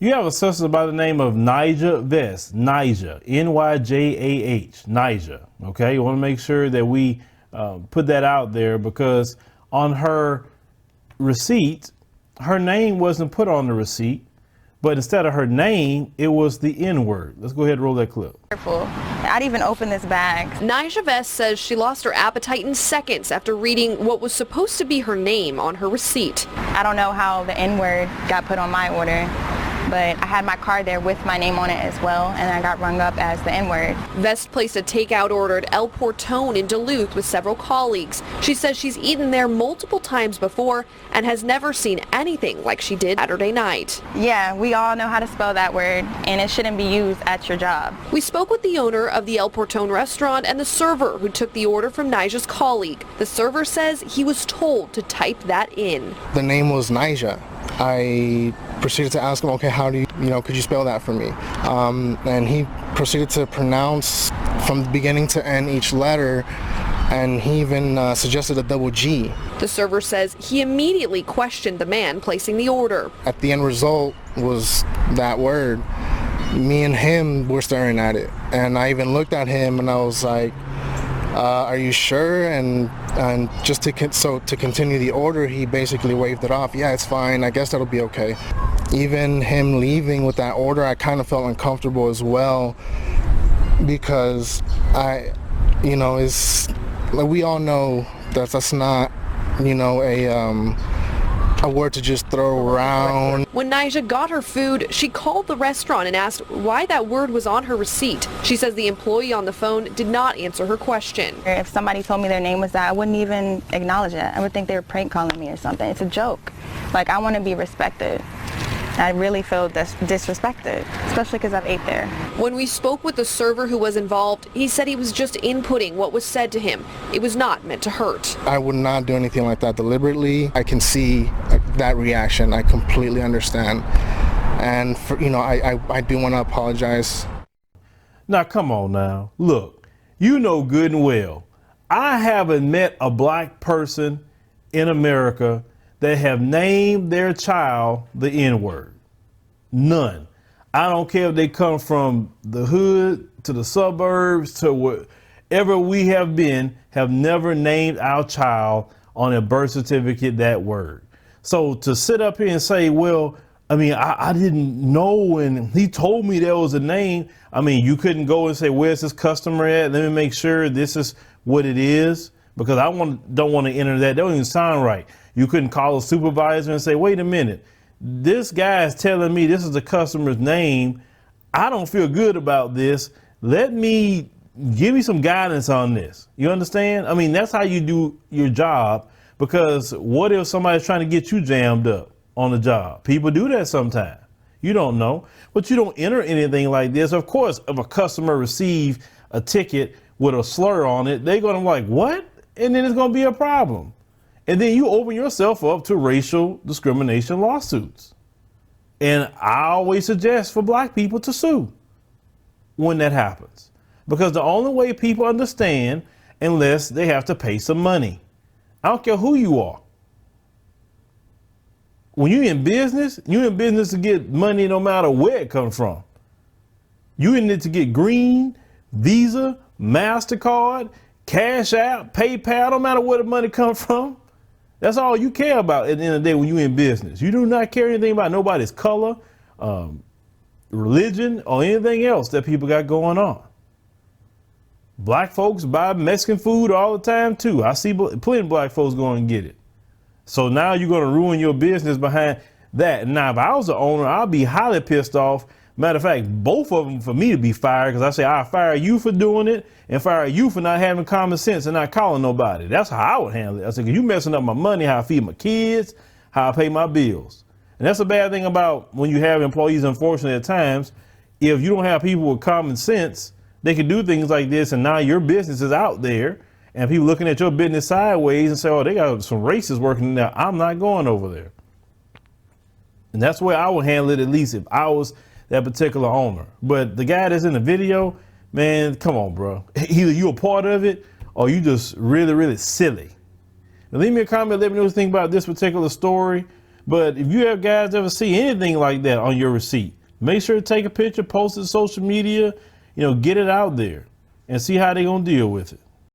You have a sister by the name of Nyjah Vest, Nyjah, N-Y-J-A-H, Nyjah. Okay, you want to make sure that we put that out there, because on her receipt, her name wasn't put on the receipt, but instead of her name, it was the N-word. Let's go ahead and roll that clip. Careful. I'd even open this bag. Nyjah Vest says she lost her appetite in seconds after reading what was supposed to be her name on her receipt. I don't know how the N-word got put on my order, but I had my card there with my name on it as well, and I got rung up as the N-word. Vest placed a takeout order at Porton in Duluth with several colleagues. She says she's eaten there multiple times before and has never seen anything like she did Saturday night. Yeah, we all know how to spell that word, and it shouldn't be used at your job. We spoke with the owner of the Porton restaurant and the server who took the order from Nyjah's colleague. The server says he was told to type that in. The name was Nyjah. I proceeded to ask him, okay, how do you, could you spell that for me? And he proceeded to pronounce from the beginning to end each letter, and he even suggested a double G. The server says he immediately questioned the man placing the order. At the end result was that word. Me and him were staring at it, and I even looked at him and I was like, are you sure? And just to continue the order, he basically waved it off. Yeah, it's fine. I guess that'll be okay. Even him leaving with that order, I kind of felt uncomfortable as well, because it's like, we all know that that's not, a word to just throw around. When Nyjah got her food, she called the restaurant and asked why that word was on her receipt. She says the employee on the phone did not answer her question. If somebody told me their name was that, I wouldn't even acknowledge it. I would think they were prank calling me or something. It's a joke. Like, I want to be respected. I really feel disrespected, especially because I've ate there. When we spoke with the server who was involved, he said he was just inputting what was said to him. It was not meant to hurt. I would not do anything like that deliberately. I can see that reaction. I completely understand. And, I do want to apologize. Now, come on now. Look, you know good and well, I haven't met a black person in America that have named their child the N-word. None. I don't care if they come from the hood to the suburbs to wherever we have been, have never named our child on a birth certificate that word. So to sit up here and say, well, I didn't know when he told me there was a name. You couldn't go and say, where's this customer at? Let me make sure this is what it is, because I don't want to enter that. That don't even sound right. You couldn't call a supervisor and say, wait a minute, this guy is telling me this is the customer's name. I don't feel good about this. Give me some guidance on this. You understand? That's how you do your job, because what if somebody's trying to get you jammed up on the job? People do that sometimes. You don't know, but you don't enter anything like this. Of course, if a customer receives a ticket with a slur on it, they're going to be like, what? And then it's going to be a problem. And then you open yourself up to racial discrimination lawsuits. And I always suggest for black people to sue when that happens, because the only way people understand, unless they have to pay some money. I don't care who you are. When you're in business to get money no matter where it comes from. You in it to get green, Visa, MasterCard, Cash App, PayPal, no matter where the money comes from. That's all you care about at the end of the day when you're in business. You do not care anything about nobody's color, religion, or anything else that people got going on. Black folks buy Mexican food all the time too. I see plenty of black folks going and get it. So now you're going to ruin your business behind that. Now, if I was the owner, I'd be highly pissed off. Matter of fact, both of them for me to be fired, because I say I'll fire you for doing it and fire you for not having common sense and not calling nobody. That's how I would handle it. I said, you messing up my money, how I feed my kids, how I pay my bills. And that's a bad thing about when you have employees, unfortunately, at times. If you don't have people with common sense, they can do things like this, and now your business is out there and people looking at your business sideways and say, oh, they got some racists working there. I'm not going over there. And that's the way I would handle it, at least if I was that particular owner. But the guy that's in the video, man, come on, bro. Either you a part of it or you just really, really silly. Now, leave me a comment. Let me know what you think about this particular story. But if you have guys ever see anything like that on your receipt, make sure to take a picture, post it to social media, get it out there and see how they're going to deal with it.